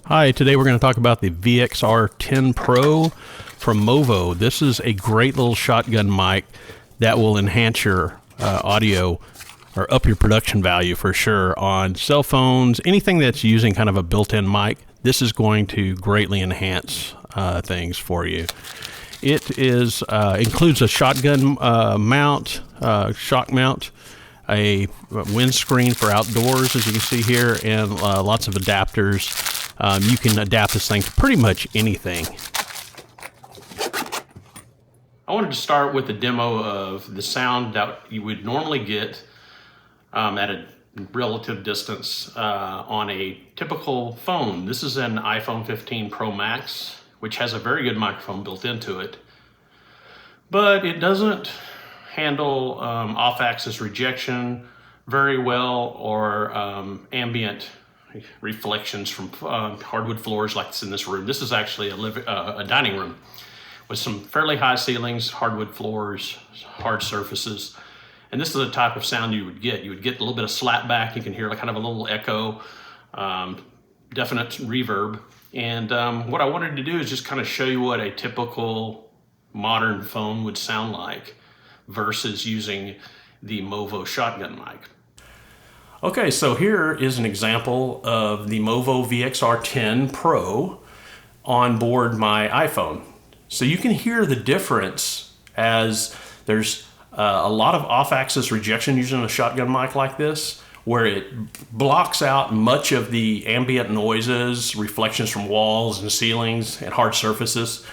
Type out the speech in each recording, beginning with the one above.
Hi, today we're going to talk about the VXR10 Pro from MOVO. This is a great little shotgun mic that will enhance your audio or up your production value for sure on cell phones, anything that's using kind of a built-in mic. This is going to greatly enhance things for you. It is includes a shotgun mount, shock mount, a windscreen for outdoors, as you can see here, and lots of adapters. You can adapt this thing to pretty much anything. I wanted to start with a demo of the sound that you would normally get at a relative distance on a typical phone. This is an iPhone 15 Pro Max, which has a very good microphone built into it, but it doesn't handle off-axis rejection very well, or ambient reflections from hardwood floors like this in this room. This is actually a dining room with some fairly high ceilings, hardwood floors, hard surfaces. And this is the type of sound you would get. You would get a little bit of slap back. You can hear like kind of a little echo, definite reverb. And what I wanted to do is just kind of show you what a typical modern phone would sound like versus using the MOVO shotgun mic. Okay, so here is an example of the MOVO VXR10 Pro on board my iPhone. So you can hear the difference as there's a lot of off-axis rejection using a shotgun mic like this, where it blocks out much of the ambient noises, reflections from walls and ceilings and hard surfaces.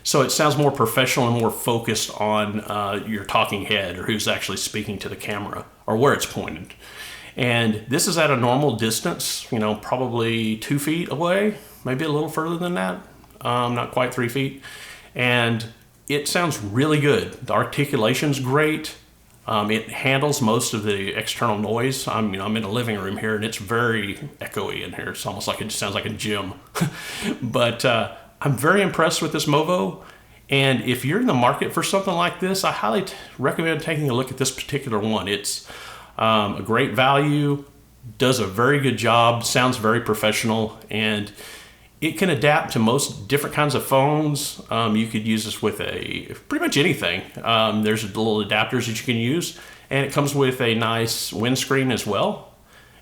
So it sounds more professional and more focused on your talking head, or who's actually speaking to the camera, or where it's pointed. And this is at a normal distance, you know, probably 2 feet away, maybe a little further than that, not quite 3 feet. And it sounds really good. The articulation's great. It handles most of the external noise. I'm in a living room here, and it's very echoey in here. It's almost like it just sounds like a gym. But I'm very impressed with this MOVO. And if you're in the market for something like this, I highly recommend taking a look at this particular one. It's a great value, does a very good job, sounds very professional, and it can adapt to most different kinds of phones. You could use this with pretty much anything. There's little adapters that you can use, and it comes with a nice windscreen as well,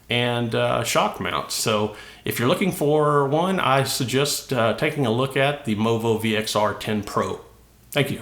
and shock mounts. So if you're looking for one, I suggest taking a look at the MOVO VXR10 Pro. Thank you.